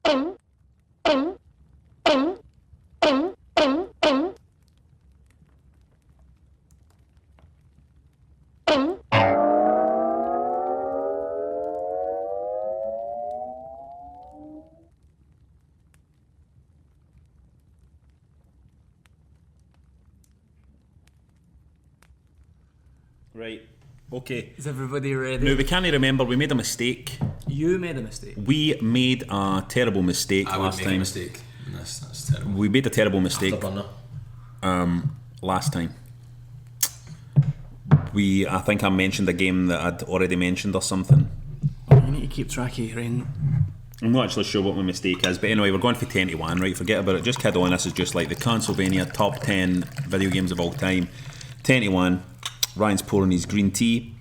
Right, okay. Is everybody ready? Now we can't remember, we made a mistake. You made a mistake. We made a terrible mistake last time. I would make a mistake. That's terrible. We made a terrible mistake Afterburner. last time. I think I mentioned a game that I'd already mentioned or something. You need to keep track of your own. I'm not actually sure what my mistake is, but anyway, we're going for 10 to 1, right? Forget about it, just kid on. This is just like the Consolevania top 10 video games of all time. 10 to 1. Ryan's pouring his green tea.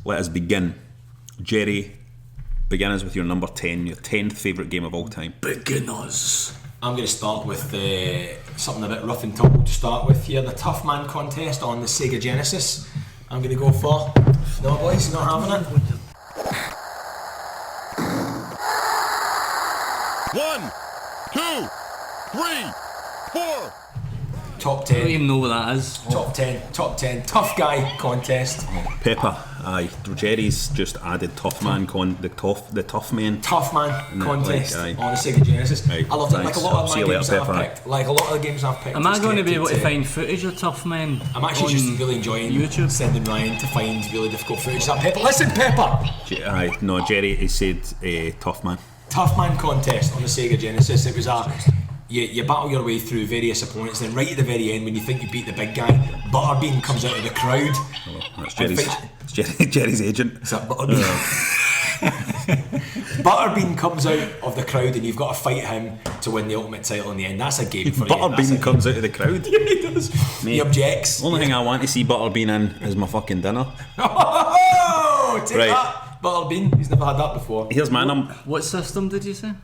Let us begin. Jerry, begin us with your number 10, your 10th favourite game of all time. Beginners. I'm going to start with something a bit rough and tumble to start with here. The Toughman contest on the Sega Genesis. I'm going to go for. No, boys, you're not having it. 1, 2, 3, 4. Top I don't 10. even know what that is. Top 10 tough guy contest. Pepper, aye. Jerry's just added Toughman, the Toughman. Toughman contest like, on the Sega Genesis. Aye, I loved it. thanks. Like a lot of See my you games later, that I've Pepper. picked. Like a lot of the games I've picked. Am I is going to be able to connected find footage of Toughman? I'm actually just really enjoying YouTube? sending Ryan to find really difficult footage. Is that Pepper? Listen, Pepper! Aye, no, Jerry, he said Toughman. Toughman contest on the Sega Genesis. It was you battle your way through various opponents, then right at the very end when you think you beat the big guy, Butterbean comes out of the crowd. Oh, that's Jerry's agent. Is that Butterbean? Butterbean comes out of the crowd and you've got to fight him to win the ultimate title in the end. That's a game for you. Butterbean comes out of the crowd. Yeah, he does. Mate, He objects. Only thing I want to see Butterbean in is my fucking dinner. Oh, take Right. that, Butterbean. He's never had that before. Here's my number. What system did you say?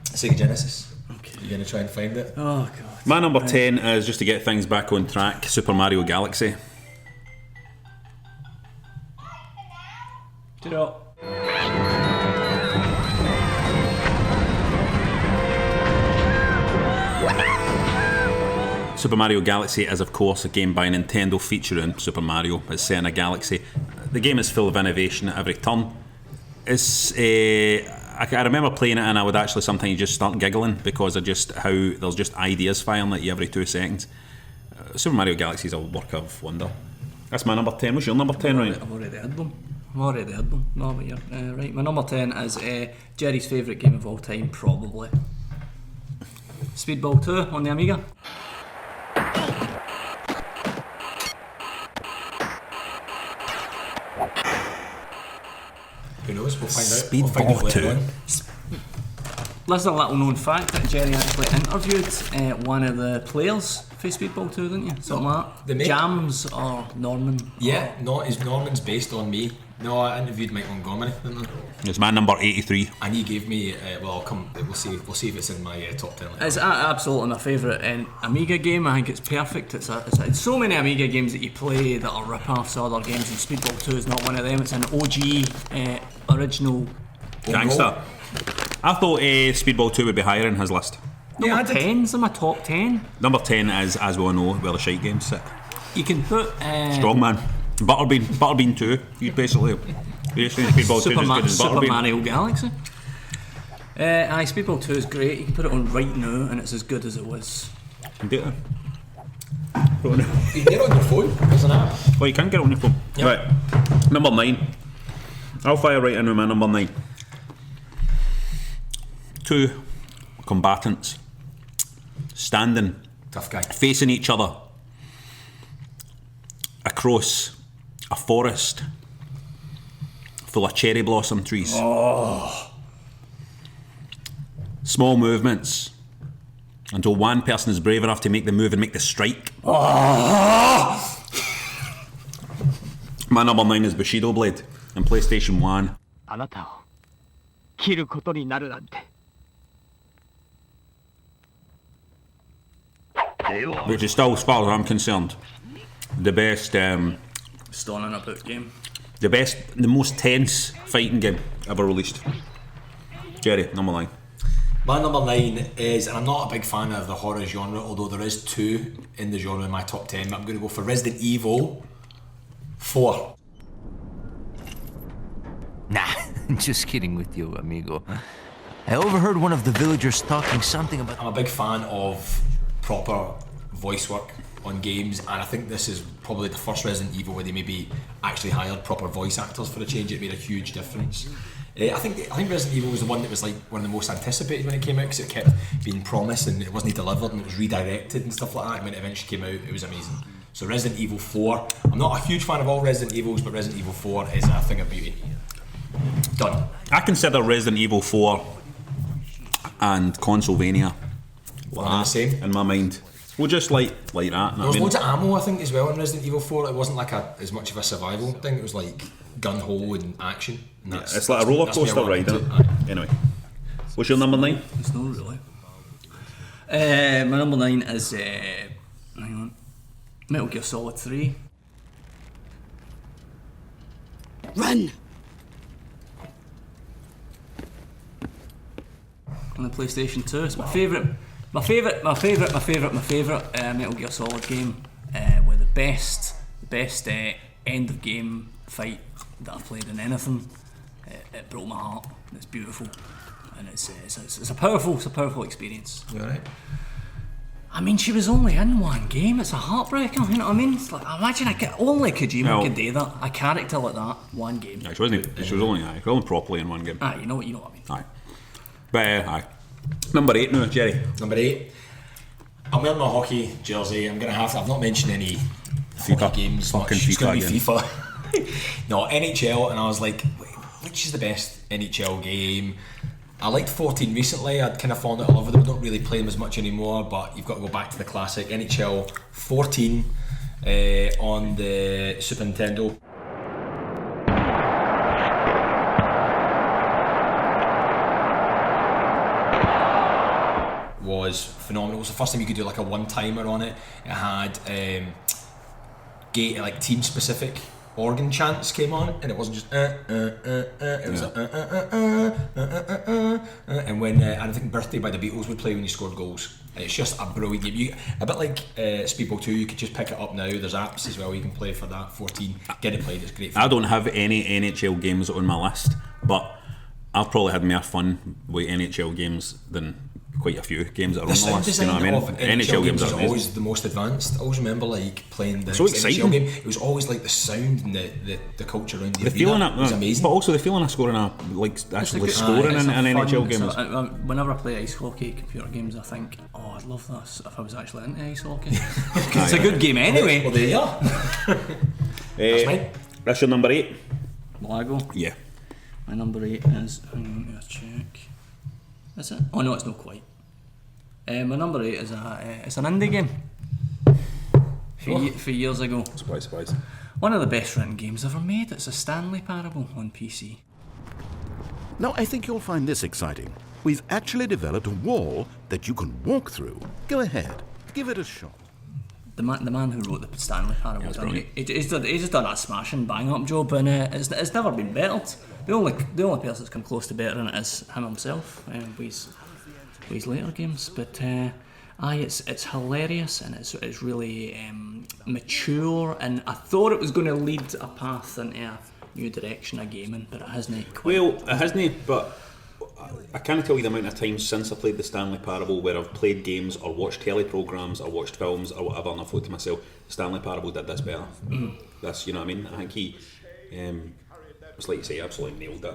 Sega Genesis. Okay. You gonna try and find it? Oh god. My number 10 is, just to get things back on track, Super Mario Galaxy. Do you know? Super Mario Galaxy is, of course, a game by Nintendo featuring Super Mario. It's set in a galaxy. The game is full of innovation at every turn. It's I remember playing it and I would actually sometimes just start giggling because of just how there's just ideas firing at you every 2 seconds. Super Mario Galaxy is a work of wonder. That's my number 10. What's your number 10, Ryan? I've already had them. No, but you're right. My number 10 is Jerry's favourite game of all time, probably. Speedball 2 on the Amiga. Who knows? We'll find out. Speedball 2. There's a little known fact that Jerry actually interviewed one of the players for Speedball 2, didn't you? Something like that. Jams or Norman? Yeah, Norman's based on me. No, I interviewed Mike Montgomery, didn't I? It's my number 83. And he gave me. We'll see if it's in my top 10. It's absolutely my favourite Amiga game. I think it's perfect. It's so many Amiga games that you play that are rip-offs of other games, and Speedball 2 is not one of them. It's an OG original Gangster. I thought Speedball 2 would be higher in his list. Number 10's in my top 10. Number 10 is, as we all know, where the shite games sit. You can put Strongman. Butterbean 2. You basically Speedball 2 is as good as Super Butterbean. Mario Galaxy. Speedball 2 is great. You can put it on right now and it's as good as it was. You can do it. You can get it on your phone. There's an app. Well, you can get it on your phone. Yep. Right. Number 9. I'll fire right in with my number 9. 2 combatants standing, Tough guy. facing each other across a forest full of cherry blossom trees. Oh. Small movements until one person is brave enough to make the move and make the strike. Oh. My number 9 is Bushido Blade on PlayStation 1. あなたを切ることになるなんて Which is still, as far as I'm concerned, the best, Stunning about game. the most tense fighting game ever released. Jerry, number 9. My number 9 is, and I'm not a big fan of the horror genre, although there is 2 in the genre in my top 10, but I'm going to go for Resident Evil 4. Nah, just kidding with you, amigo. I overheard one of the villagers talking something about... I'm a big fan of proper voice work on games, and I think this is probably the first Resident Evil where they maybe actually hired proper voice actors for a change. It made a huge difference. I think Resident Evil was the one that was like one of the most anticipated when it came out, because it kept being promised and it wasn't delivered, and it was redirected and stuff like that. And when it eventually came out, it was amazing. So Resident Evil 4. I'm not a huge fan of all Resident Evils, but Resident Evil 4 is a thing of beauty. Done. I consider Resident Evil 4 and Consolevania The same in my mind. Well, just like that. There was loads of ammo, I think, as well in Resident Evil 4. It wasn't like as much of a survival thing. It was like gun-ho and action. And it's like a roller coaster ride, isn't it? Anyway, what's your number 9? It's not really. My number 9 is hang on, Metal Gear Solid 3. Run! On the PlayStation 2. It's my favourite Metal Gear Solid game, with the best end of game fight that I've played in anything. It broke my heart. It's beautiful, and it's a powerful experience. You alright? I mean, she was only in one game. It's a heartbreaker. You know what I mean? It's like, imagine only Kojima could do that. A character like that, one game. Yeah, she was only properly in one game. You know what I mean. Aye. But aye. Number 8 now, Jerry. Number 8. I'm wearing my hockey jersey. I've not mentioned any FIFA games. Fucking It's FIFA going to be again. FIFA. No, NHL, and I was like, which is the best NHL game? I liked 14 recently. I'd kind of fallen out of love with them. I don't really play them as much anymore, but you've got to go back to the classic. NHL 14 on the Super Nintendo. Was phenomenal. It was the first time you could do like a one-timer on it. It had like team-specific organ chants came on, and it wasn't just it was and when and I think Birthday by the Beatles would play when you scored goals. And it's just a brilliant game. A bit like Speedball 2, you could just pick it up now. There's apps as well you can play for that. 14, get it played, it's great fun. I don't have any NHL games on my list, but I've probably had more fun with NHL games than quite a few games that are on the list. You know what I mean? NHL games are is amazing. always the most advanced. I always remember like playing the So exciting. NHL game. It was always like the sound and the culture around the feeling arena was amazing. but also the feeling of scoring scoring in an NHL game. Whenever I play ice hockey computer games, I think, I'd love this if I was actually into ice hockey. It's a good game anyway. Well, there you are. That's mine. That's your number 8. Will I go? Yeah. My number 8 is, hang on, let's check. Is it? Oh no, it's not quite. My number 8 is it's an indie game. A few years ago. Surprise. One of the best written games ever made. It's a Stanley Parable on PC. Now, I think you'll find this exciting. We've actually developed a wall that you can walk through. Go ahead, give it a shot. The man who wrote the Stanley Parable, he's just done a smashing bang-up job, and it's never been bettered. The only person that's come close to bettering it is him himself with his later games. But it's hilarious, and it's really mature, and I thought it was going to lead a path into a new direction of gaming, but it hasn't quite. Well, it hasn't, but I can't tell you the amount of times since I played the Stanley Parable where I've played games or watched teleprograms or watched films or whatever, and I thought to myself, Stanley Parable did this better. That's, you know what I mean? I think he, it's like you say, absolutely nailed it.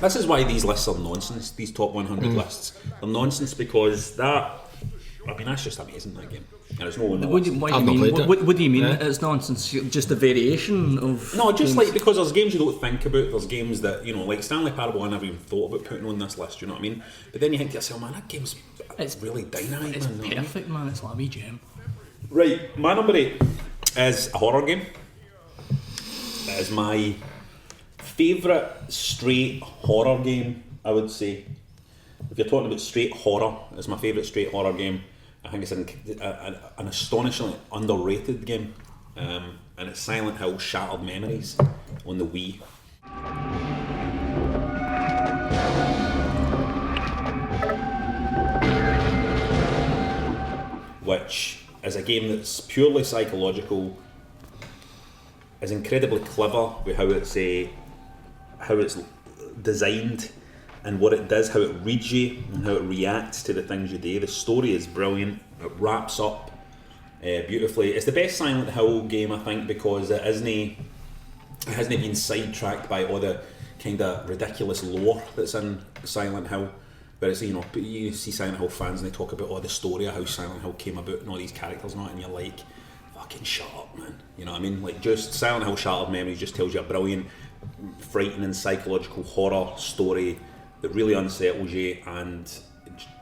This is why these lists are nonsense, these top 100 lists. They're nonsense because that's just amazing, that game. And it's no one. What do you mean? It's nonsense. Just a variation of. No, just games. like because there's games you don't think about. There's games that like Stanley Parable. I never even thought about putting on this list. You know what I mean? But then you think to yourself, man, that game's really dynamite. It's perfect, man. It's like a wee gem. Right, my number 8 is a horror game. It is my favourite straight horror game, I would say. If you're talking about straight horror, it's my favourite straight horror game. I think it's an astonishingly underrated game, and it's Silent Hill Shattered Memories on the Wii. which is a game that's purely psychological, is incredibly clever with how it's designed and what it does, how it reads you and how it reacts to the things you do. The story is brilliant. It wraps up beautifully. It's the best Silent Hill game, I think, because it hasn't been sidetracked by all the kind of ridiculous lore that's in Silent Hill. Whereas, you see Silent Hill fans and they talk about the story of how Silent Hill came about and all these characters and all that, and you're like, fucking shut up, man. You know what I mean? Like, just Silent Hill Shattered Memories just tells you a brilliant, frightening psychological horror story that really unsettles you and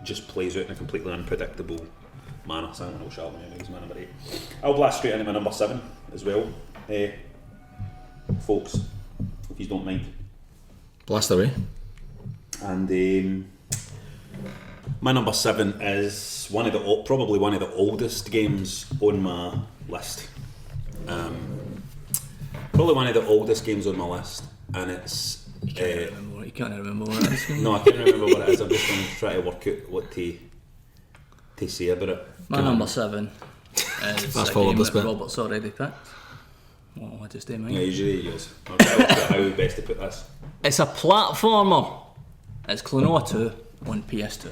just plays out in a completely unpredictable manner. Silent Hill Shattered Memories, my number 8. I'll blast straight into my number 7 as well, folks, if you don't mind. Blast away. And my number 7 is probably one of the oldest games on my list. Probably one of the oldest games on my list, and it's. You can't remember what it is. No, I can't remember what it is. I'm just going to try to work out what to say about it. My number 7 is a game that Robert's already picked. Well, I just do mine. Yeah, usually he is. I'll try to work out how best to put this. It's a platformer. It's Klonoa 2 on PS2.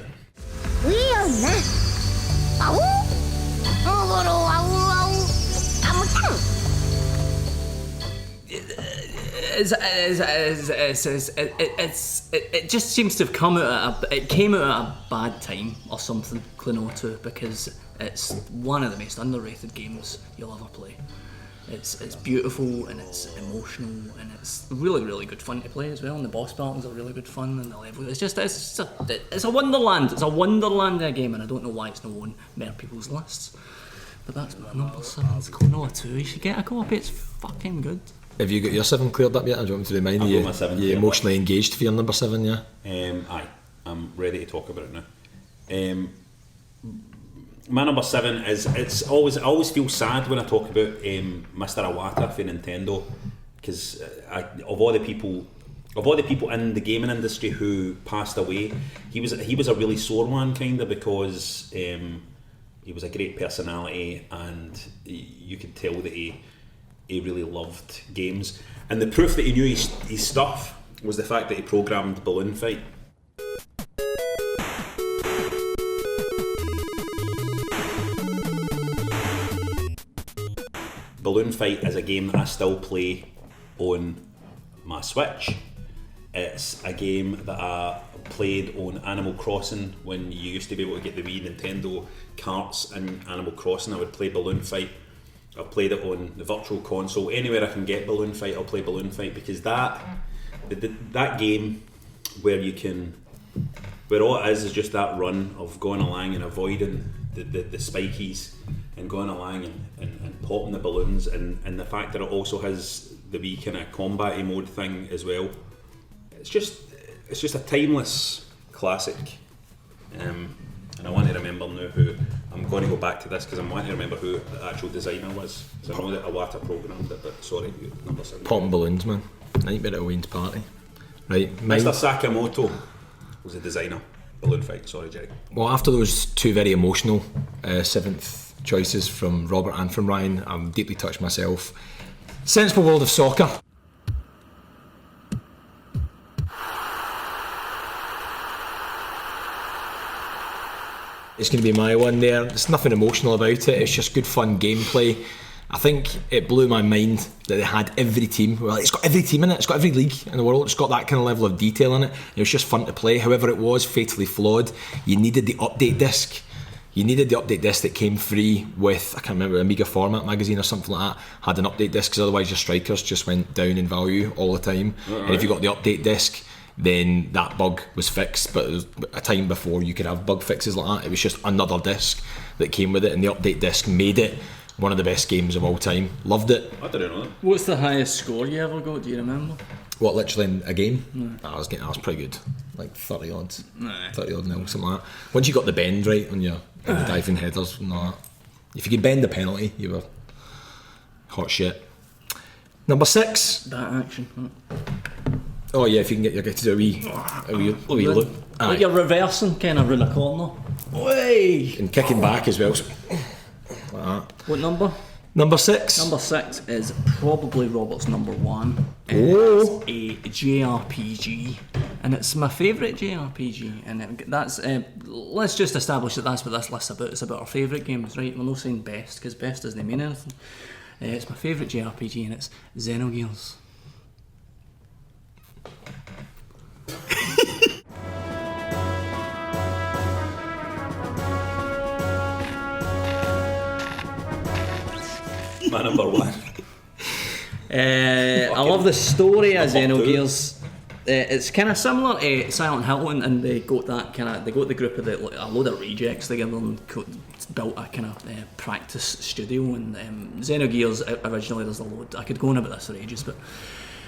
It just seems to have come out at it came out at a bad time or something, Klonoa 2, because it's one of the most underrated games you'll ever play. It's beautiful and it's emotional and it's really, really good fun to play as well, and the boss battles are really good fun and the level. It's a wonderland. It's a wonderland of a game, and I don't know why it's not on more people's lists. But that's my number 7. It's Klonoa 2. You should get a copy. It's fucking good. Have you got your 7 cleared up yet? I don't want to remind you. My 7 you emotionally engaged for your number 7, yeah? Aye, I'm ready to talk about it now. My number 7 is I always feel sad when I talk about Mr. Iwata for Nintendo, because of all the people in the gaming industry who passed away, he was a really sore one, kind of, because he was a great personality and you could tell that he really loved games, and the proof that he knew his stuff was the fact that he programmed Balloon Fight. Balloon Fight is a game that I still play on my Switch. It's a game that I played on Animal Crossing when you used to be able to get the Wii Nintendo carts in Animal Crossing. I would play Balloon Fight. I've played it on the Virtual Console. Anywhere I can get Balloon Fight, I'll play Balloon Fight, because that game where all it is just that run of going along and avoiding the spikies and going along and popping the balloons, and the fact that it also has the wee kind of combat mode thing as well. It's just a timeless classic. And I want to remember now who, I'm going to go back to this because I'm wanting to remember who the actual designer was, because I know that Iwata programmed it, but sorry, number 7. Popping balloons, man. Nightmare at a Wayne's party. Right, Mr. Sakamoto was the designer. Balloon Fight, sorry Jerry. Well, after those two very emotional 7th choices from Robert and from Ryan, I'm deeply touched myself. Sensible World of Soccer. It's going to be my one there. There's nothing emotional about it, it's just good fun gameplay. I think it blew my mind that they had every team. Well, it's got every team in it, it's got every league in the world, it's got that kind of level of detail in it. It was just fun to play. However, it was fatally flawed. You needed the update disc. You needed the update disc that came free with, I can't remember, Amiga Format magazine or something like that, had an update disc, because otherwise your strikers just went down in value all the time. Right. And if you got the update disc, then that bug was fixed, but it was a time before you could have bug fixes like that. It was just another disc that came with it, and the update disc made it one of the best games of all time. Loved it. I didn't know that. What's the highest score you ever got, do you remember? What, literally in a game? No. I was pretty good. Like 30 odd. Nah. 30 odd nil, something like that. Once you got the bend right on your diving headers and all that. If you could bend the penalty, you were hot shit. Number 6. That action. Oh yeah, if you can get to do a wee loop. Like you're reversing kind of round a corner. Way! And kicking back as well. about that. What number? Number 6. Number 6 is probably Robert's number 1. Oh. It's a JRPG, and it's my favourite JRPG. And that's let's just establish that that's what this list's about. It's about our favourite games, right? We're not saying best, because best doesn't mean anything. It's my favourite JRPG, and it's Xenogears. My number 1. I love the story of Xenogears. It's kind of similar to Silent Hill, and they got the group of a load of rejects together and built a kind of practice studio. And Xenogears originally, there's a load. I could go on about this for ages, but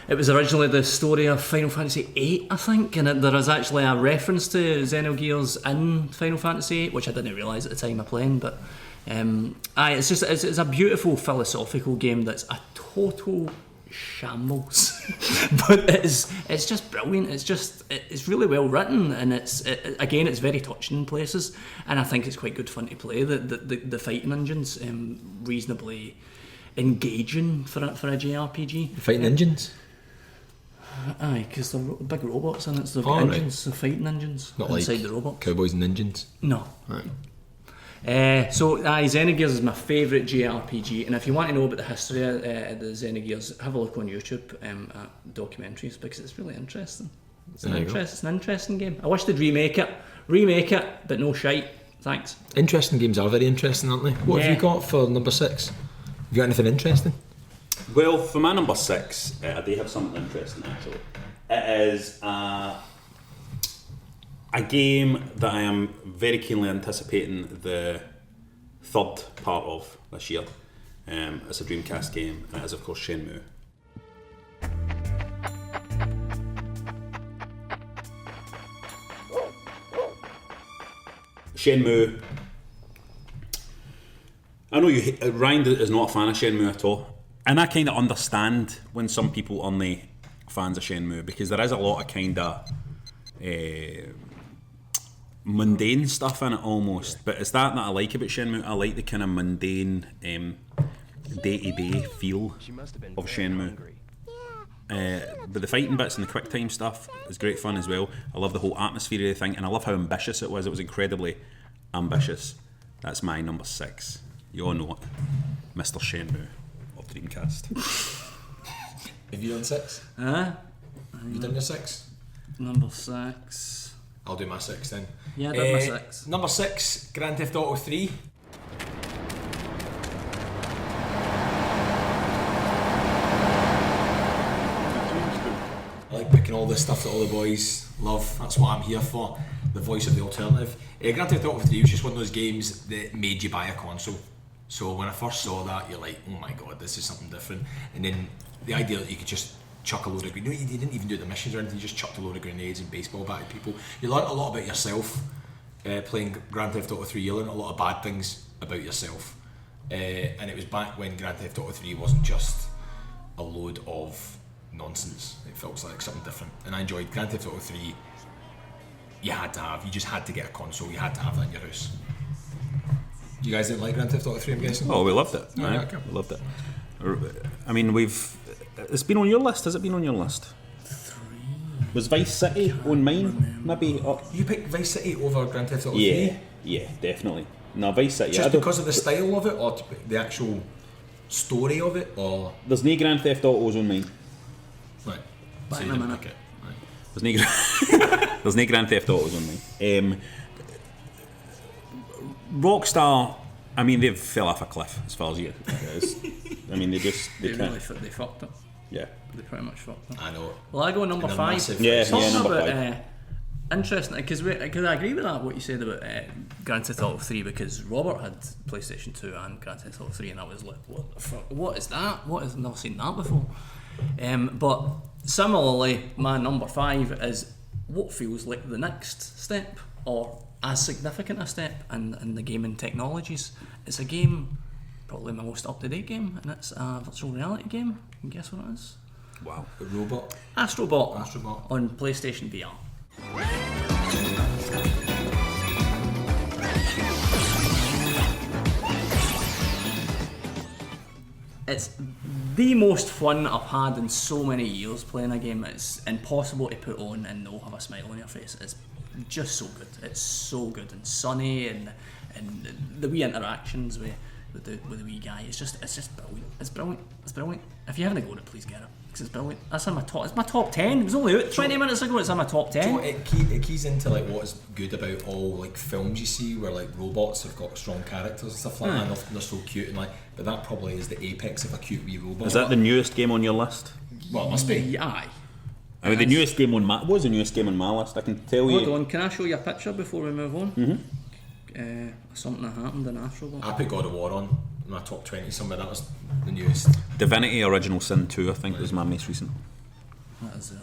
it was originally the story of Final Fantasy VIII, I think, and there is actually a reference to Xenogears in Final Fantasy VIII, which I didn't realise at the time of playing, but. It's a beautiful philosophical game that's a total shambles, but it's just brilliant. It's really well written, and it's very touching in places, and I think it's quite good fun to play. The fighting engines reasonably engaging for a JRPG. Fighting engines? Aye, because they're big robots and it's the engines, the fighting engines not inside like the robots. Cowboys and Ninjas? No. Right. Xenogears is my favourite JRPG, and if you want to know about the history of the Xenogears, have a look on YouTube at documentaries, because it's really interesting. It's an interesting game. I wish they'd remake it, but no shite. Thanks. Interesting games are very interesting, aren't they? What have you got for number 6? Have you got anything interesting? Well, for my number 6, I do have something interesting actually. It is a game that I am very keenly anticipating the third part of this year. It's a Dreamcast game, and it is of course Shenmue. Shenmue. I know Ryan is not a fan of Shenmue at all, and I kind of understand when some people aren't fans of Shenmue, because there is a lot of kind of mundane stuff in it almost, but it's that I like about Shenmue. I like the kind of mundane day-to-day feel of Shenmue. But the fighting bits and the quick time stuff is great fun as well. I love the whole atmosphere of the thing, and I love how ambitious it was. It was incredibly ambitious. That's my number 6. You all know it, Mr. Shenmue of Dreamcast. Have you done 6? Have you done your 6? Number 6. I'll do my 6 then. Yeah, I did my 6. Number 6, Grand Theft Auto 3. I like picking all this stuff that all the boys love. That's what I'm here for. The voice of the alternative. Grand Theft Auto 3 was just one of those games that made you buy a console. So when I first saw that, you're like, oh my god, this is something different. And then the idea that you could just chuck a load of grenades. No, you didn't even do the missions or anything. You just chucked a load of grenades and baseball bat at people. You learned a lot about yourself playing Grand Theft Auto 3. You learned a lot of bad things about yourself. And it was back when Grand Theft Auto 3 wasn't just a load of nonsense. It felt like something different. And I enjoyed Grand Theft Auto 3. You just had to get a console. You had to have that in your house. You guys didn't like Grand Theft Auto 3, I'm guessing? Oh, we loved it. Oh, okay. We loved it. I mean, it's been on your list. Has it been on your list? 3. Was Vice City on mine? Maybe up. You picked Vice City over Grand Theft Auto 3? Yeah, yeah, definitely. No, Vice City. Just because of the style of it, or the actual story of it, or there's no Grand Theft Autos on mine. Right. Back So in you a didn't minute. pick it. Right. There's no Grand Theft Autos on mine. Rockstar, I mean, they've fell off a cliff as far as you. I mean, they can't. They fucked it. Yeah. They pretty much fucked it. I know. Well, I go number And a 5. massive Yeah, Talking number about 5. interesting, because I agree with that, what you said about Grand Theft Auto 3, because Robert had PlayStation 2 and Grand Theft Auto 3, and I was like, what the fuck? What is that? I've never seen that before. But similarly, my number 5 is what feels like the next step, or as significant a step in the gaming technologies. It's a game, probably my most up-to-date game, and it's a virtual reality game. And guess what it is? Wow. The robot. Astrobot. On PlayStation VR. it's the most fun I've had in so many years playing a game. It's impossible to put on and not have a smile on your face. It's just so good. It's so good and sunny, and the wee interactions with the wee guy. It's just brilliant. It's brilliant. It's brilliant. If you haven't got it, please get it, because it's brilliant. That's in my top. It's my top 10. It was only out 20 minutes ago. It's in my top 10. It keys into like what is good about all like films you see where like robots have got strong characters and stuff like that. And they're so cute and like. But that probably is the apex of a cute wee robot. Is that the newest game on your list? Well, it must be. Aye. I mean, the newest game on what was the newest game on my list? I can tell you. Hold on, can I show you a picture before we move on? Something that happened in Astro. I put God of War on my top 20 somewhere. That was the newest. Divinity Original Sin 2, I think, was my most recent. That is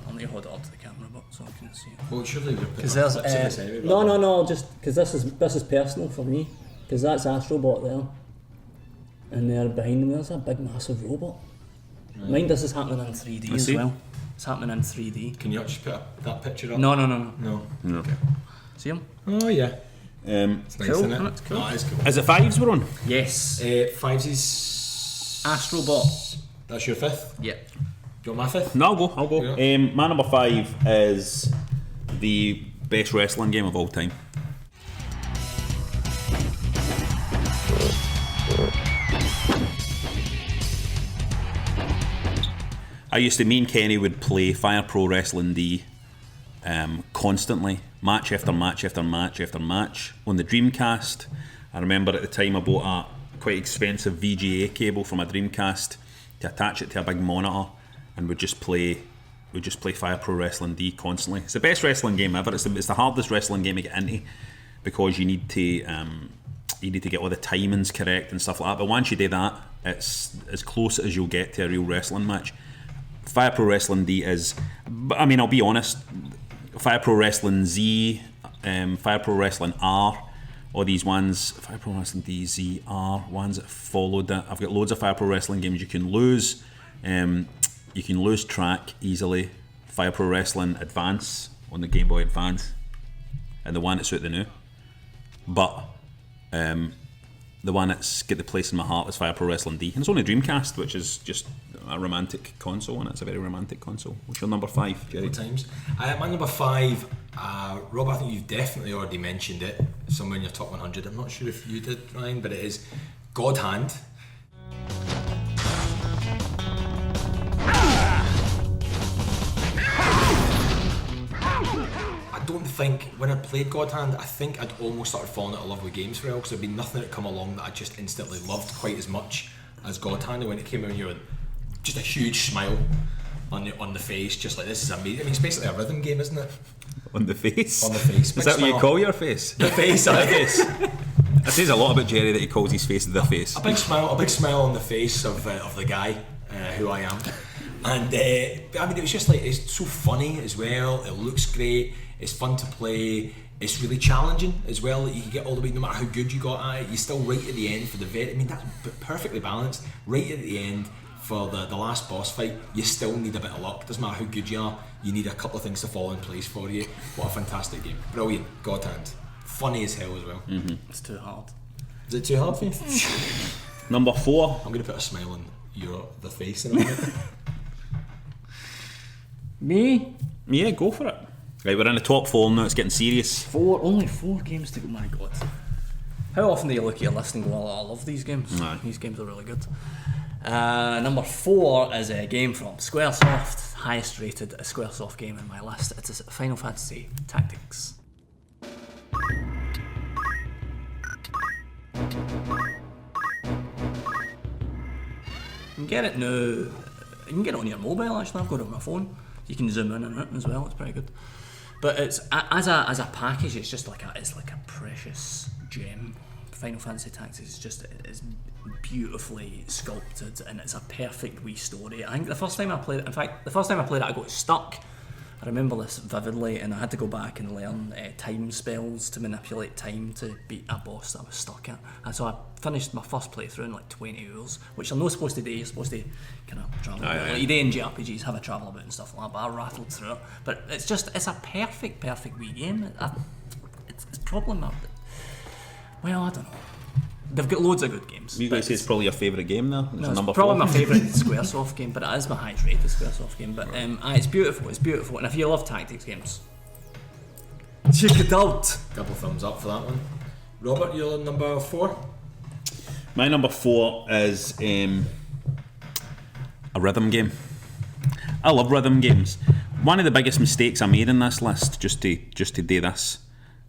I'll need to hold it up to the camera, but so I can see it. Well, surely we've put there's this anyway. no, just because this is personal for me, because that's Astrobot there, and there behind them there's a big massive robot. Right. Mind this is happening in 3D as well. It's happening in 3D. Can you just put that picture up? No. Okay. See him? Oh yeah. It's nice, cool, isn't it? It's cool. No, it is cool. Is it 5s we're on? Yes. 5s is Astrobot. That's your 5th? Yeah. Do you want my 5th? No, I'll go. Yeah. My number 5 is the best wrestling game of all time. Me and Kenny would play Fire Pro Wrestling D constantly, match after match after match after match on the Dreamcast. I remember at the time I bought a quite expensive VGA cable for my Dreamcast to attach it to a big monitor, and we'd just play Fire Pro Wrestling D constantly. It's the best wrestling game ever. It's the hardest wrestling game to get into because you need to get all the timings correct and stuff like that. But once you do that, it's as close as you'll get to a real wrestling match. Fire Pro Wrestling D is, I mean, I'll be honest, Fire Pro Wrestling Z, Fire Pro Wrestling R, all these ones, Fire Pro Wrestling D, Z, R, ones that followed that. I've got loads of Fire Pro Wrestling games you can lose. You can lose track easily. Fire Pro Wrestling Advance on the Game Boy Advance, and the one that's out the new. But the one that's got the place in my heart is Fire Pro Wrestling D, and it's only Dreamcast, which is just a romantic console, and it's a very romantic console. What's your number 5, Jerry? Times. My number 5, Rob, I think you've definitely already mentioned it somewhere in your top 100. I'm not sure if you did, Ryan, but it is God Hand. I don't think, when I played God Hand, I think I'd almost started falling out of love with games for a while, because there'd been nothing that come along that I just instantly loved quite as much as God Hand. And when it came out, you were just a huge smile on the face, just like, this is amazing. I mean, it's basically a rhythm game, isn't it? On the face? On the face. Is that what you call your face? The face, the face. It says a lot about Jerry that he calls his face the face. A big smile on the face of the guy, who I am. And I mean, it was just like, it's so funny as well. It looks great. It's fun to play. It's really challenging as well. You can get all the way, no matter how good you got at it, you're still right at the end for the I mean, that's perfectly balanced. Right at the end for the last boss fight, you still need a bit of luck. Doesn't matter how good you are, you need a couple of things to fall in place for you. What a fantastic game. Brilliant. God Hand. Funny as hell as well. Mm-hmm. It's too hard. Is it too hard for you? Number 4. I'm going to put a smile on the face in a minute. Me? Yeah, go for it. Right, we're in the top 4 now, it's getting serious. Only 4 games to go, my god. How often do you look at your list and go, oh, I love these games? Aye. These games are really good. Number 4 is a game from Squaresoft, highest rated Squaresoft game in my list. It is Final Fantasy Tactics. You can get it now. You can get it on your mobile, actually. I've got it on my phone. You can zoom in and out as well. It's pretty good. But it's as a package, it's just like a precious gem. Final Fantasy Tactics is beautifully sculpted, and it's a perfect wee story. I think the first time I played it, I got stuck. I remember this vividly, and I had to go back and learn time spells to manipulate time to beat a boss that I was stuck at. And so I finished my first playthrough in like 20 hours, which I'm not supposed to do. You're supposed to kind of travel about. Like you do in JRPGs, have a travel about and stuff like that, but I rattled through it. But it's a perfect wee game. It's probably not. Well, I don't know. they've got loads of good games. You guys say it's probably your favourite game there? No, it's probably my favourite Squaresoft game, but it is my highest rated Squaresoft game. But it's beautiful, and if you love tactics games, check it out. Couple thumbs up for that one. Robert, you're number 4? My number 4 is a rhythm game. I love rhythm games. One of the biggest mistakes I made in this list, just to do this,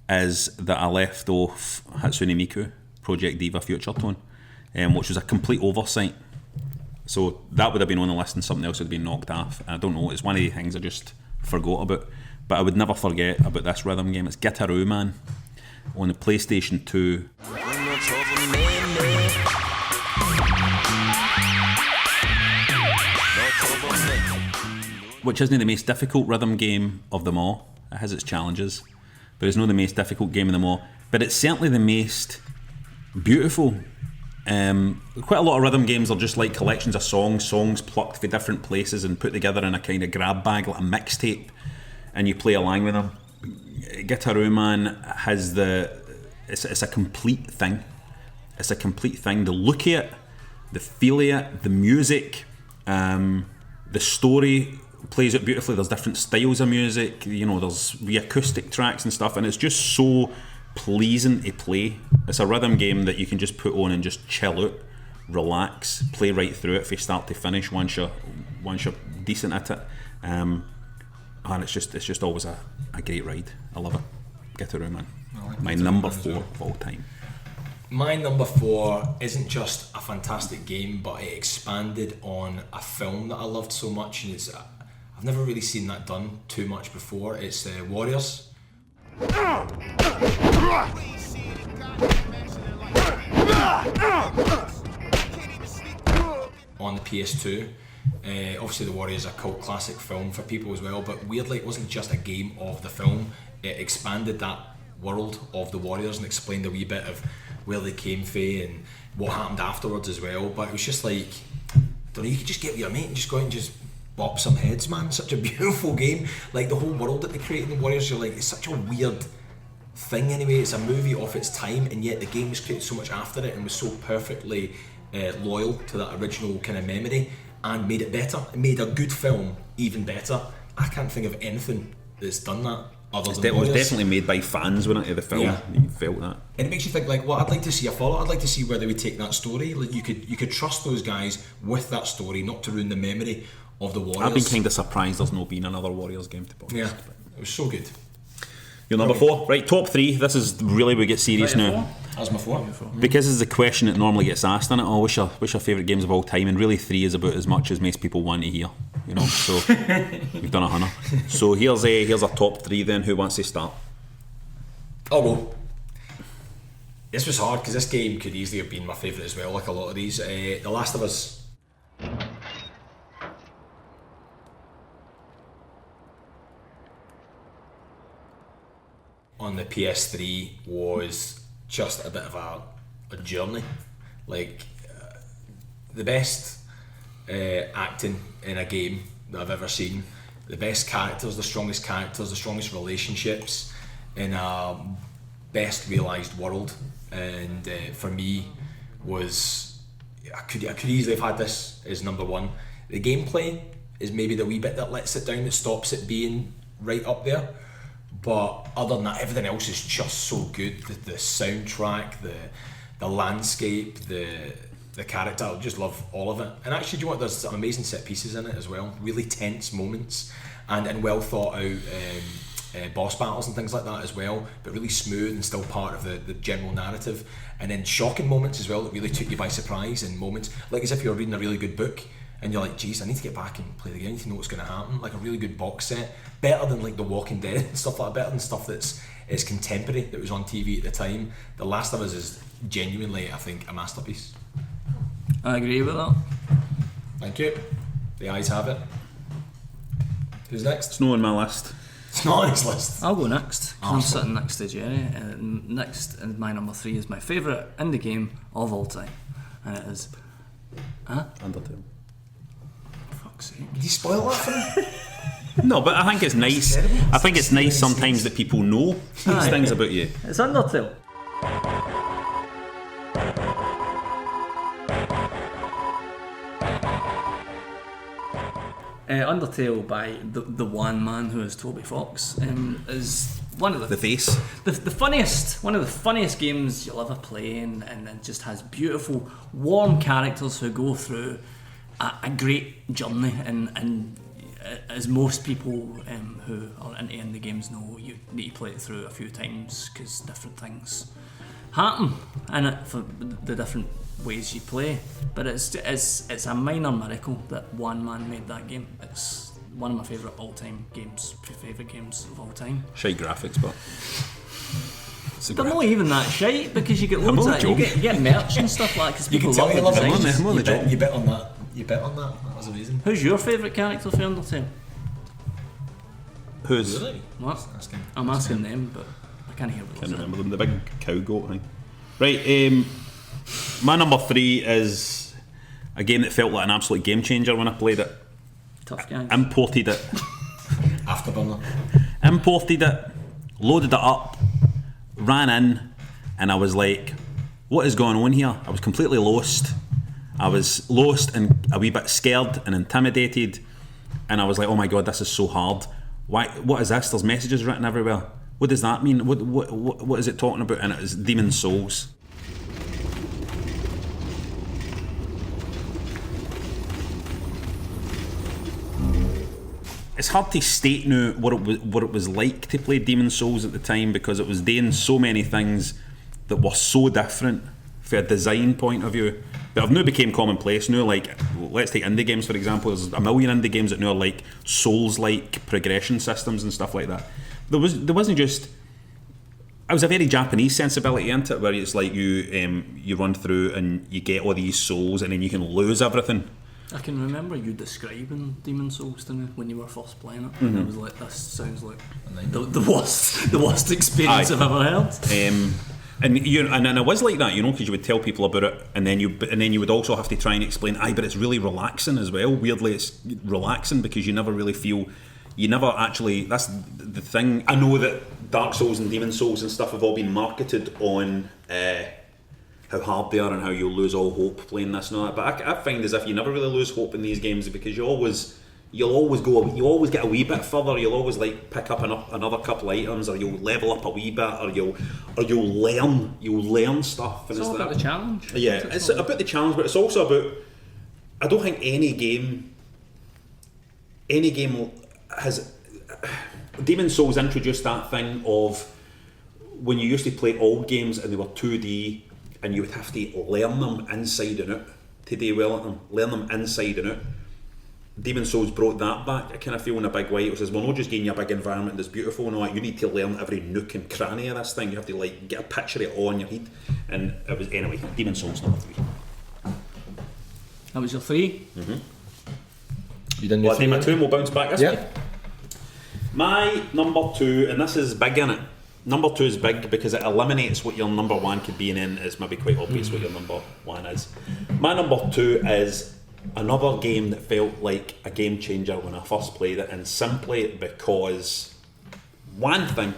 is that I left off Hatsune Miku Project Diva Future Tone, which was a complete oversight. So that would have been on the list and something else would have been knocked off. I don't know, it's one of the things I just forgot about. But I would never forget about this rhythm game. It's Gitaroo Man on the PlayStation 2. Which isn't the most difficult rhythm game of them all. It has its challenges, but it's not the most difficult game of them all. But it's certainly the most beautiful. Quite a lot of rhythm games are just like collections of songs plucked from different places and put together in a kind of grab bag, like a mixtape, and you play along with them. Gitaroo Man has it's a complete thing. It's a complete thing. The look of it, the feel of it, the music, the story plays it beautifully. There's different styles of music, there's acoustic tracks and stuff, and it's just so pleasing to play. It's a rhythm game that you can just put on and just chill out, relax, play right through it from start to finish once you're decent at it. And it's just always a great ride. I love it. Gitaroo Man. My number 4 of all time. My number 4 isn't just a fantastic game, but it expanded on a film that I loved so much, and I've never really seen that done too much before. It's Warriors. On the PS2. Obviously the Warriors is a cult classic film for people as well, but weirdly it wasn't just a game of the film. It expanded that world of the Warriors and explained a wee bit of where they came from and what happened afterwards as well. But it was just like, you could just get with your mate and just go out and just bop some heads, man. It's such a beautiful game. Like the whole world that they created in the Warriors, you're like, it's such a weird thing anyway. It's a movie of its time, and yet the game was created so much after it and was so perfectly loyal to that original kind of memory and made it better. It made a good film even better. I can't think of anything that's done that other than Warriors. It was definitely made by fans, wasn't it, of the film? Yeah. You felt that. And it makes you think, like, well, I'd like to see a follow. I'd like to see where they would take that story. Like, you could trust those guys with that story, not to ruin the memory of the Warriors. I've been kind of surprised there's not been another Warriors game, to be honest. Yeah, it was so good. Your number 4, right? Top 3. This is really we get serious now. That's my 4. Because it's the question that normally gets asked in it. Oh, what's your favourite games of all time? And really, 3 is about as much as most people want to hear. So we've done 100. So here's a top 3. Then who wants to start? I'll go. This was hard because this game could easily have been my favourite as well. Like a lot of these, The Last of Us. On the PS3 was just a bit of a journey. Like the best acting in a game that I've ever seen, the best characters, the strongest relationships in a best realised world, and for me was I could easily have had this as number 1. The gameplay is maybe the wee bit that lets it down, that stops it being right up there. But other than that, everything else is just so good. The soundtrack, the landscape, the character, I just love all of it. And actually, do you know what? There's some amazing set pieces in it as well. Really tense moments and well thought out boss battles and things like that as well. But really smooth and still part of the general narrative. And then shocking moments as well that really took you by surprise, and moments like as if you were reading a really good book. And you're like, geez, I need to get back and play the game. I need to know what's going to happen. Like a really good box set, better than like The Walking Dead and stuff like that. Better than stuff that's contemporary that was on TV at the time. The Last of Us is genuinely, I think, a masterpiece. I agree with that. Thank you. The ayes have it. Who's next? It's not on my list. It's not on his list. I'll go next. I'm sitting next to Jerry. Next, and my number 3 is my favourite indie game of all time, and it is Undertale. Did you spoil that for me? No, but I think it's nice. I think it's nice sometimes that people know these things about you. It's Undertale. Undertale by the one man who is Toby Fox is one of The face. the funniest, one of the funniest games you'll ever play, and just has beautiful, warm characters who go through a great journey, and as most people who are into indie games know, you need to play it through a few times because different things happen in it for the different ways you play. But it's a minor miracle that one man made that game. It's one of my favourite games of all time. Shite graphics, but They're not even that shite because you get loads of you get merch and stuff like that because people love the designs. You bet on that. That was amazing. Who's your favourite character for Undertale? Who's? Really? What? I'm asking them, but I can't hear what Can't remember them. The big cow goat thing. Right. My number 3 is a game that felt like an absolute game changer when I played it. Tough guys. Imported it. Afterburner. Imported it. Loaded it up. Ran in, and I was like, "What is going on here?" I was completely lost. I was lost and a wee bit scared and intimidated, and I was like, "Oh my god, this is so hard. Why? What is this? There's messages written everywhere. What does that mean? What is it talking about?" And it was Demon Souls. It's hard to state now what it was like to play Demon Souls at the time, because it was doing so many things that were so different from a design point of view that have now become commonplace now. Like, let's take indie games for example. There's a million indie games that now are like Souls-like progression systems and stuff like that. There wasn't just. It was a very Japanese sensibility into it, where it's like you run through and you get all these souls and then you can lose everything. I can remember you describing Demon Souls to me when you were first playing it, and I was like, "This sounds like the worst experience I've ever had." And it was like that, because you would tell people about it, and then you would also have to try and explain, but it's really relaxing as well. Weirdly, it's relaxing because you never really feel. You never actually. That's the thing. I know that Dark Souls and Demon Souls and stuff have all been marketed on. How hard they are and how you'll lose all hope playing this and all that. But I find as if you never really lose hope in these games, because you'll always get a wee bit further. You'll always like pick up another couple items, or you'll level up a wee bit, or you'll learn stuff. And it's all about the challenge. Yeah, it's about the challenge, but it's also about. I don't think any game has. Demon Souls introduced that thing of when you used to play old games and they were 2D. And you would have to learn them inside and out to do well at them. Learn them inside and out. Demon Souls brought that back. I kind of feel in a big way. It says, we're not just giving you a big environment that's beautiful and all that. You need to learn every nook and cranny of this thing. You have to like get a picture of it all in your head. And it was anyway. Demon Souls number 3. That was your 3. Mm-hmm. You done your 3? My 2 and we'll bounce back this way. My number 2, and this is big in it. Number 2 is big because it eliminates what your number 1 could be, and then it's maybe quite obvious what your number 1 is. My number 2 is another game that felt like a game changer when I first played it, and simply because one thing,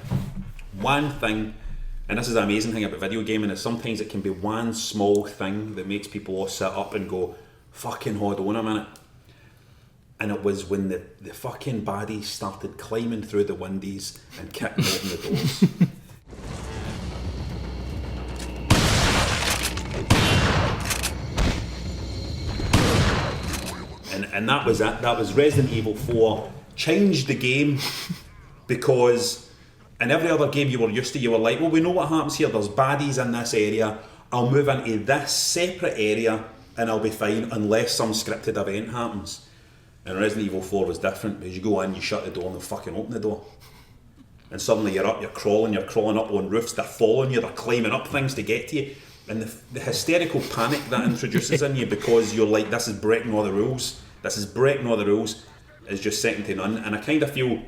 and this is the amazing thing about video gaming, is sometimes it can be one small thing that makes people all sit up and go, fucking hold on a minute. And it was when the fucking baddies started climbing through the windies and kicking open the doors. and that was it. That was Resident Evil 4. Changed the game because in every other game you were used to, you were like, well, we know what happens here. There's baddies in this area. I'll move into this separate area and I'll be fine unless some scripted event happens. And Resident Evil 4 was different because you go in, you shut the door and they'll fucking open the door. And suddenly you're up, you're crawling up on roofs, they're following you, they're climbing up things to get to you. And the hysterical panic that introduces in you because you're like, this is breaking all the rules. Is just second to none. And I kind of feel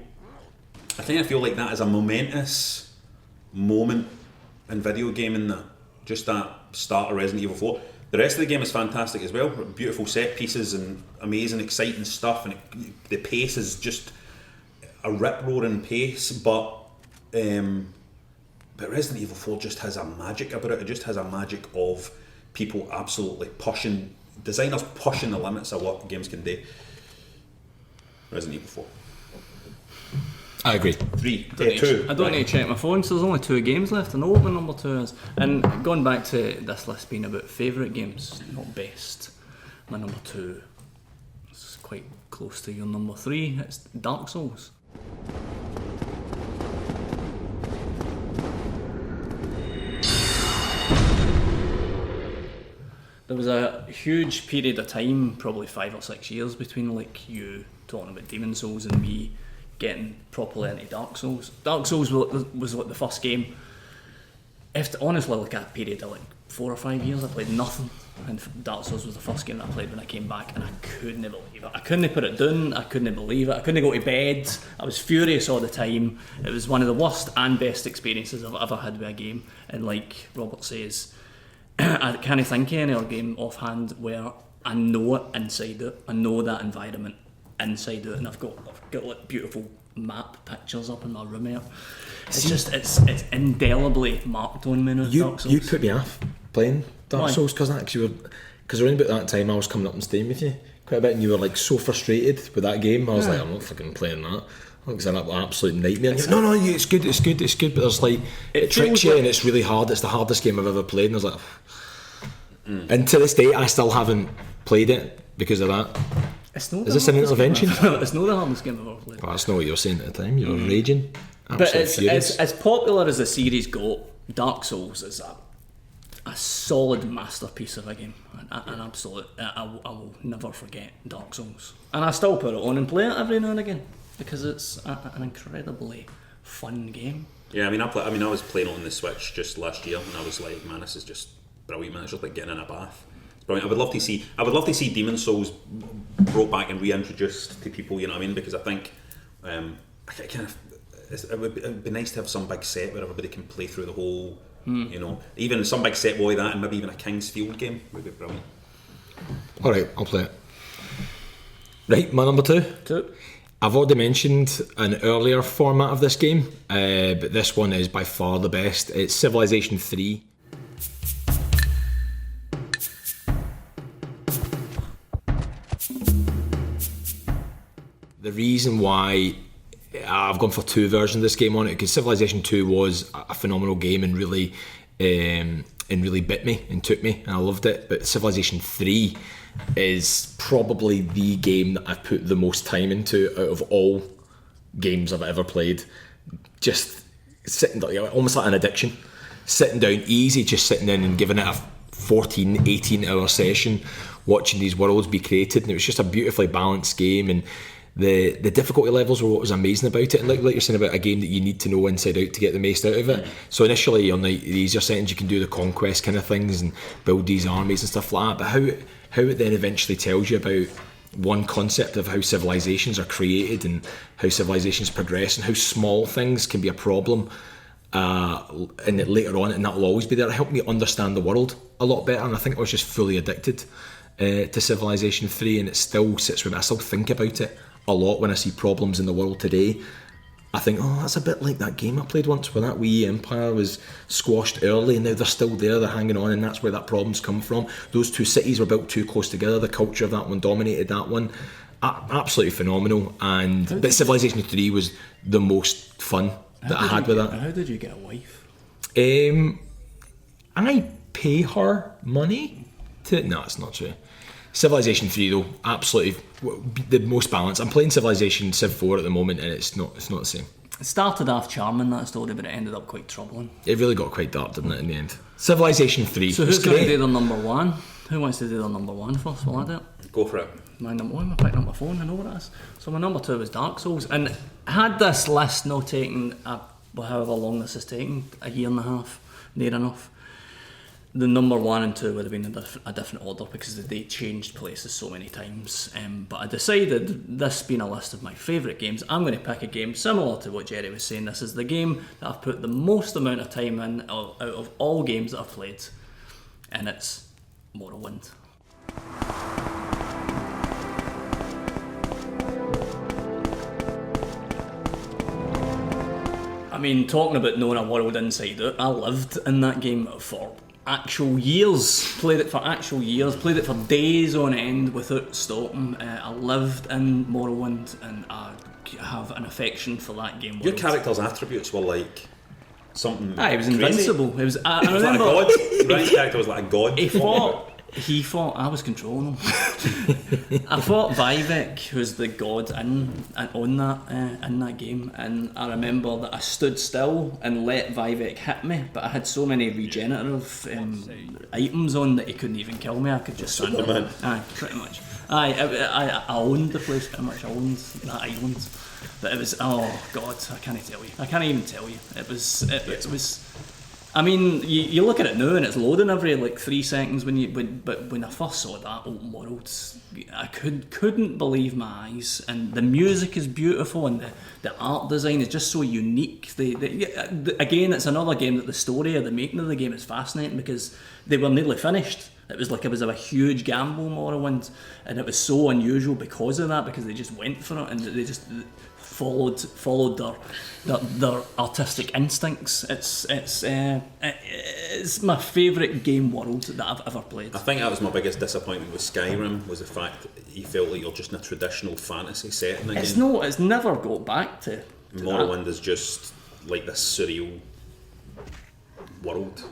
like that is a momentous moment in video gaming, that just that start of Resident Evil 4. The rest of the game is fantastic as well. Beautiful set pieces and amazing, exciting stuff, and the pace is just a rip-roaring pace. But Resident Evil 4 just has a magic about it. It just has a magic of people absolutely designers pushing the limits of what games can do. And it was anyway, Demon Souls number 3. That was your 3. My number 1 is Resident Evil 4. I agree. 3. I 2. don't need to check my phone, so there's only 2 games left. I know what my number 2 is. And going back to this list being about favourite games, not best, my number 2 is quite close to your number 3. It's Dark Souls. There was a huge period of time, probably 5 or 6 years, between like you talking about Demon Souls and me getting properly into Dark Souls. Dark Souls was like the first game. Honestly, like a period of like 4 or 5 years, I played nothing, and Dark Souls was the first game that I played when I came back, and I couldn't believe it. I couldn't put it down. I couldn't believe it. I couldn't go to bed. I was furious all the time. It was one of the worst and best experiences I've ever had with a game. And like Robert says, I can't think of any other game offhand where I know it inside out. I know that environment inside out, and I've got like beautiful map pictures up in my room here. It's indelibly marked on me now. Dark Souls. You put me off playing Dark Souls because around about that time I was coming up and staying with you quite a bit, and you were like so frustrated with that game. I was like, I'm not fucking playing that. It's an absolute nightmare. No, it's good, but there's like it tricks you, and it's really hard. It's the hardest game I've ever played, and I was like, and to this day I still haven't played it because of that. Is this an intervention? It's not the hardest game I've ever played. Well, that's not what you were saying at the time. You were raging. But it's as popular as the series got, Dark Souls is a solid masterpiece of a game. An absolute. I will never forget Dark Souls, and I still put it on and play it every now and again because it's an incredibly fun game. Yeah, I was playing on the Switch just last year, and I was like, man, this is just brilliant. Man, it's just like getting in a bath. It's brilliant. I would love to see Demon Souls brought back and reintroduced to people. You know what I mean? Because I think it would be nice to have some big set where everybody can play through the whole. You know, even some big set boy that, and maybe even a King's Field game would be brilliant. All right, I'll play it. Right, my number 2. I've already mentioned an earlier format of this game, but this one is by far the best. It's Civilization 3. The reason why I've gone for 2 versions of this game on it, because Civilization 2 was a phenomenal game and really bit me and took me, and I loved it. But Civilization 3 is probably the game that I've put the most time into out of all games I've ever played. Just sitting down, almost like an addiction. Sitting down easy, just sitting in and giving it a 14, 18 hour session, watching these worlds be created, and it was just a beautifully balanced game. And the difficulty levels were what was amazing about it, and like you're saying about a game that you need to know inside out to get the most out of it. So initially on the easier settings you can do the conquest kind of things and build these armies and stuff like that, but how it then eventually tells you about one concept of how civilizations are created and how civilizations progress and how small things can be a problem, and that later on, and that will always be there, it helped me understand the world a lot better. And I think I was just fully addicted to Civilization 3, and it still sits with me. I still think about it a lot when I see problems in the world today. I think, oh, that's a bit like that game I played once where that wee empire was squashed early and now they're still there, they're hanging on, and that's where that problem's come from. Those 2 cities were built too close together, the culture of that one dominated that one. Absolutely phenomenal. But Civilization 3 was the most fun that I had with that. How did you get a wife? I pay her money to... No, it's not true. Civilization 3 though, absolutely the most balanced. I'm playing Civilization Civ 4 at the moment, and it's not the same. It started off charming, that story, but it ended up quite troubling. It really got quite dark, didn't it, in the end? Civilization 3. So who's going to do their number 1? Who wants to do their number 1 first? Will I do it? Go for it. My number 1, I picked up my phone, I know what it is. So my number 2 was Dark Souls, and had this list not taken, however long this has taken, a year and a half, near enough, the number 1 and 2 would have been a different order because they changed places so many times. But I decided, this being a list of my favourite games, I'm going to pick a game similar to what Jerry was saying. This is the game that I've put the most amount of time in out of all games that I've played, and it's Morrowind. I mean, talking about knowing a world inside out, I lived in that game for actual years. Played it for actual years. Played it for days on end without stopping. I lived in Morrowind, and I have an affection for that game. Your character's attributes were like something. He was crazy. invincible. It was. I He was like a remember. god. Ryan's character was like a god. He fought. I was controlling him. I fought Vivek, who's the god in that game, and I remember that I stood still and let Vivek hit me, but I had so many regenerative items on that he couldn't even kill me. I could just stand there. Aye, pretty much. I owned the place pretty much. I owned that island, but it was, oh god, I can't tell you. I can't even tell you. It was. I mean, you look at it now and it's loading every like 3 seconds. But when I first saw that open world, I couldn't believe my eyes. And the music is beautiful, and the art design is just so unique. Again, it's another game that the story of the making of the game is fascinating, because they were nearly finished. It was a huge gamble, Morrowind, and it was so unusual because of that, because they just went for it and they just followed their artistic instincts. It's my favourite game world that I've ever played. I think that was my biggest disappointment with Skyrim, was the fact that you felt like you're just in a traditional fantasy setting again. It's never got back to Morrowind is just like this surreal world.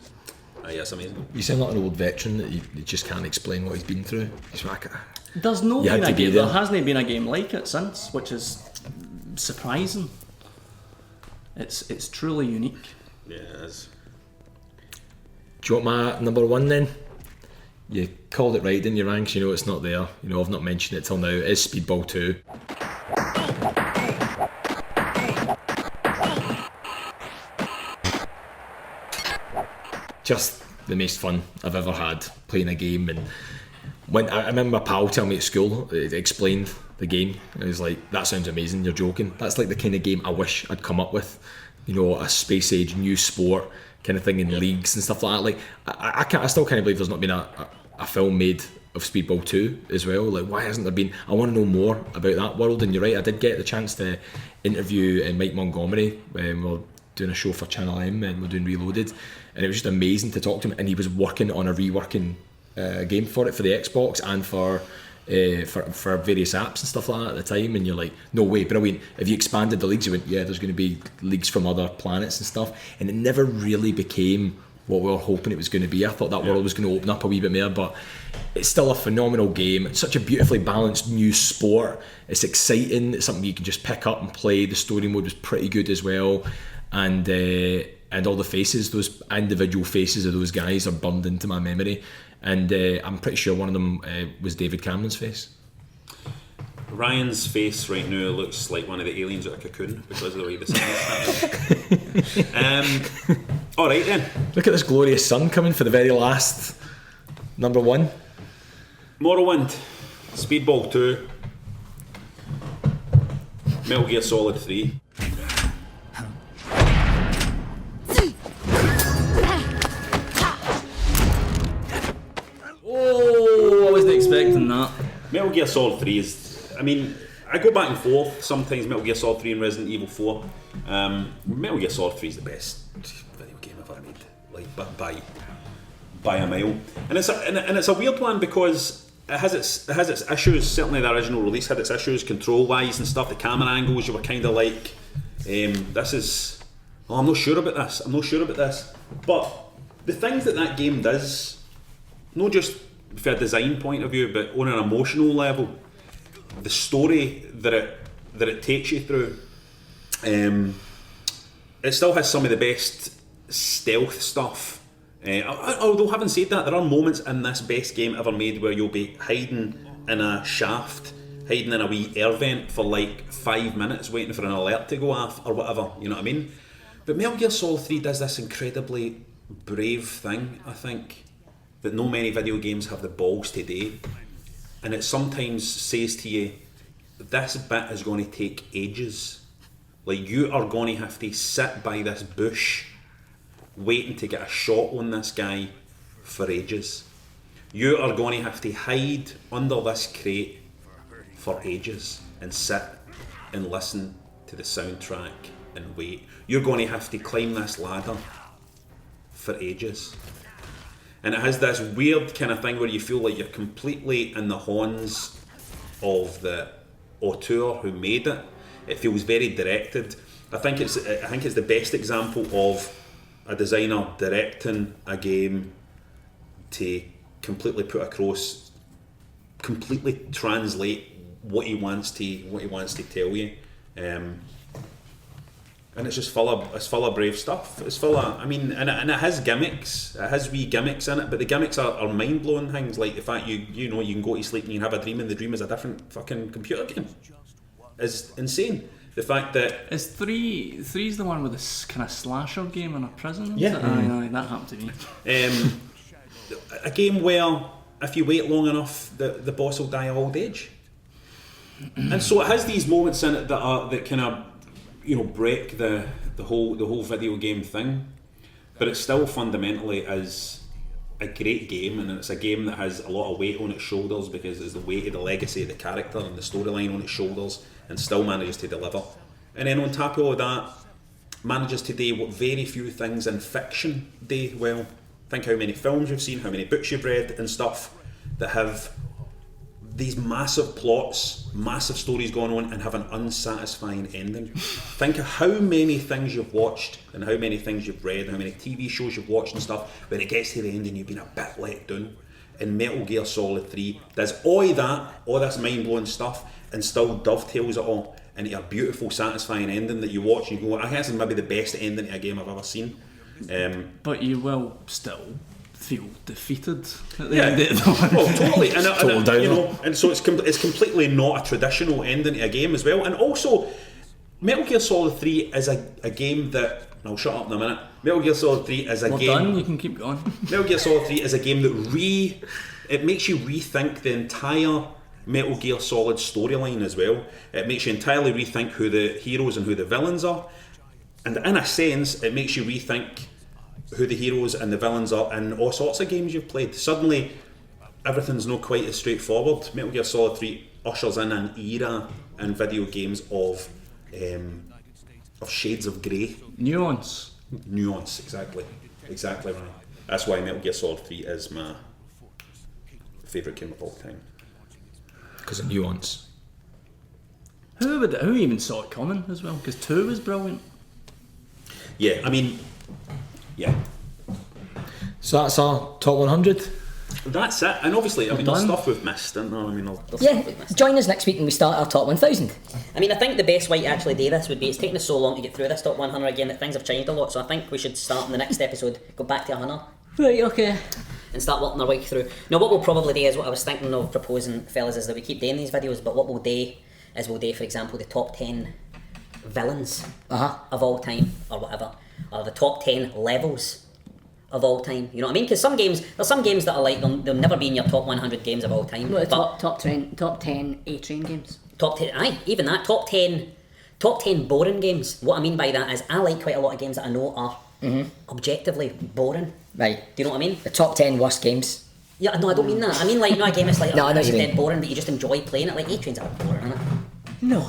It's amazing. You sound like an old veteran that you just can't explain what he's been through. He's like, there hasn't been a game like it since, which is surprising. It's truly unique. Yeah, it is. Do you want my number 1 then? You called it right, didn't you, Ranks? You know it's not there. You know I've not mentioned it till now. It is Speedball 2. Just the most fun I've ever had playing a game. And when I remember my pal telling me at school, it explained the game. I was like, that sounds amazing, you're joking. That's like the kind of game I wish I'd come up with. You know, a space age new sport kind of thing in leagues and stuff like that. Like I still can't believe there's not been a film made of Speedball 2 as well. Like, why hasn't there been? I want to know more about that world. And you're right, I did get the chance to interview Mike Montgomery when we're doing a show for Channel M and we're doing Reloaded, and it was just amazing to talk to him. And he was working on a reworking game for it, for the Xbox and for various apps and stuff like that at the time. And you're like, no way, brilliant. Have you expanded the leagues? He went, yeah, there's going to be leagues from other planets and stuff. And it never really became what we were hoping it was going to be. I thought that world was going to open up a wee bit more, but it's still a phenomenal game. It's such a beautifully balanced new sport. It's exciting. It's something you can just pick up and play. The story mode was pretty good as well. And all the faces, those individual faces of those guys are burned into my memory. And I'm pretty sure one of them was David Cameron's face. Ryan's face right now looks like one of the aliens out of Cocoon because of the way the sun is happening. Alright then. Look at this glorious sun coming for the very last number 1. Morrowind, Speedball 2, Metal Gear Solid 3. Oh, I wasn't expecting that. Metal Gear Solid 3 is, I mean, I go back and forth. Sometimes Metal Gear Solid 3 and Resident Evil 4. Metal Gear Solid 3 is the best video game ever made, like by a mile. And it's a weird one because it has its issues. Certainly the original release had its issues control wise and stuff. The camera angles, you were kind of like, I'm not sure about this. But the things that game does, not just from a design point of view, but on an emotional level, the story that it takes you through, it still has some of the best stealth stuff. Although having said that, there are moments in this best game ever made where you'll be hiding in a shaft, hiding in a wee air vent for like 5 minutes waiting for an alert to go off or whatever, you know what I mean? But Metal Gear Solid 3 does this incredibly brave thing, I think, that no many video games have the balls to do. And it sometimes says to you, this bit is going to take ages. Like, you are going to have to sit by this bush waiting to get a shot on this guy for ages. You are going to have to hide under this crate for ages and sit and listen to the soundtrack and wait. You're going to have to climb this ladder for ages. And it has this weird kind of thing where you feel like you're completely in the hands of the auteur who made it. It feels very directed. I think it's the best example of a designer directing a game to completely put across, completely translate what he wants to tell you. And it's just full of brave stuff. It's full of, I mean, and it has gimmicks. It has wee gimmicks in it, but the gimmicks are mind-blowing things, like the fact you know you can go to sleep and you can have a dream and the dream is a different fucking computer game. Is insane. The fact that is three's the one with this kind of slasher game in a prison. Yeah, aye, that happened to me. A game where if you wait long enough, the boss will die of old age. And so it has these moments in it that kind of, you know, break the whole video game thing, but it still fundamentally is a great game, and it's a game that has a lot of weight on its shoulders because it's the weight of the legacy of the character and the storyline on its shoulders, and still manages to deliver. And then on top of all that, manages to do what very few things in fiction do well. Think how many films you've seen, how many books you've read and stuff that have these massive plots, massive stories going on and have an unsatisfying ending. Think of how many things you've watched and how many things you've read and how many TV shows you've watched and stuff, when it gets to the end and you've been a bit let down. And Metal Gear Solid 3 does all that, all this mind-blowing stuff, and still dovetails it all into a beautiful, satisfying ending that you watch and you go, I guess it's maybe the best ending to a game I've ever seen. But you will still feel defeated at the end of the Oh, totally. And you know, and so it's completely not a traditional ending to a game as well. And also, Metal Gear Solid 3 is a game that, and I'll shut up in a minute. Metal Gear Solid 3 is a game. Well done, you can keep going. Metal Gear Solid 3 is a game that it makes you rethink the entire Metal Gear Solid storyline as well. It makes you entirely rethink who the heroes and who the villains are. And in a sense, it makes you rethink who the heroes and the villains are in all sorts of games you've played. Suddenly, everything's not quite as straightforward. Metal Gear Solid 3 ushers in an era in video games of shades of grey. Nuance, exactly right. That's why Metal Gear Solid 3 is my favourite game of all time. Because of nuance. Who even saw it coming as well? Because 2 was brilliant. Yeah, I mean, yeah. So that's our top 100. That's it. And obviously, I mean, there's stuff we've missed, isn't there? I mean, Join us next week when we start our top 1000. I mean, I think the best way to actually do this would be, it's taken us so long to get through this top 100 again that things have changed a lot, so I think we should start in the next episode, go back to 100. Right, okay. And start working our way through. Now, what we'll probably do is, what I was thinking of proposing, fellas, is that we keep doing these videos, but what we'll do is for example, the top 10 villains of all time, or whatever, or the top 10 levels of all time, you know what I mean? Because there's some games that are like, they'll never be in your top 100 games of all time. No, top 10 A-Train games. Top 10, even that, top 10 boring games. What I mean by that is, I like quite a lot of games that I know are objectively boring. Right. Do you know what I mean? The top 10 worst games. Yeah, no, I don't mean that. I mean like, a game that's like, no, it's dead boring, but you just enjoy playing it. Like, A-Train's a bit boring, isn't it? No.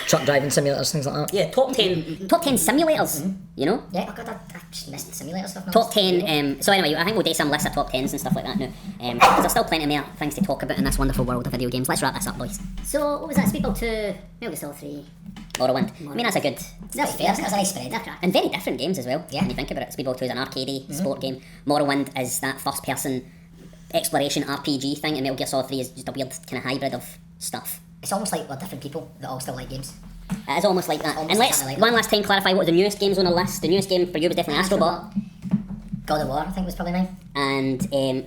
Truck driving simulators, things like that. Yeah, top 10 simulators, you know? Yeah, oh god, I just missed the simulator stuff. Top 10, so anyway, I think we'll do some lists of top 10s and stuff like that now. Because there's still plenty more things to talk about in this wonderful world of video games. Let's wrap this up, boys. So, what was that? Speedball 2, Metal Gear Solid 3. Morrowind. I mean, that's a good... That's fair, that's a nice spread. And very different games as well, when you think about it. Speedball 2 is an arcadey sport game. Morrowind is that first-person exploration RPG thing, and Metal Gear Solid 3 is just a weird kind of hybrid of stuff. It's almost like we're different people that all still like games. It is almost like that. Almost and let's exactly like one last time clarify what the newest games on the list. The newest game for you was definitely Astrobot. God of War, I think, was probably mine. And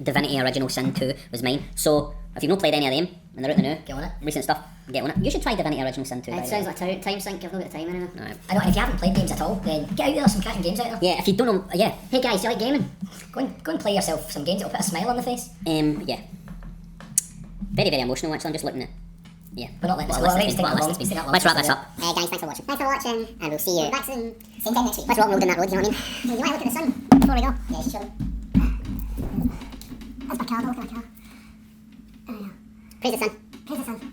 Divinity Original Sin 2 was mine. So if you've not played any of them and they're out the new, get on it. Recent stuff, get on it. You should try Divinity Original Sin 2. It sounds like a time sink. I've not got the time anyway. Right. I know, if you haven't played games at all, then get out there, some cracking games out there. Yeah, if you don't know, yeah. Hey guys, do you like gaming? Go and play yourself some games that'll put a smile on the face. Yeah. Very, very emotional actually, I'm just looking at... Yeah. We're not letting this go. Let's wrap this up. Guys, thanks for watching. Thanks for watching. And we'll see you back soon. Same time next week. Let's rock and roll down that road, you know what I mean? You want to look at the sun before we go? Yeah, sure. That's my car, look at my car. Praise the sun. Praise the sun.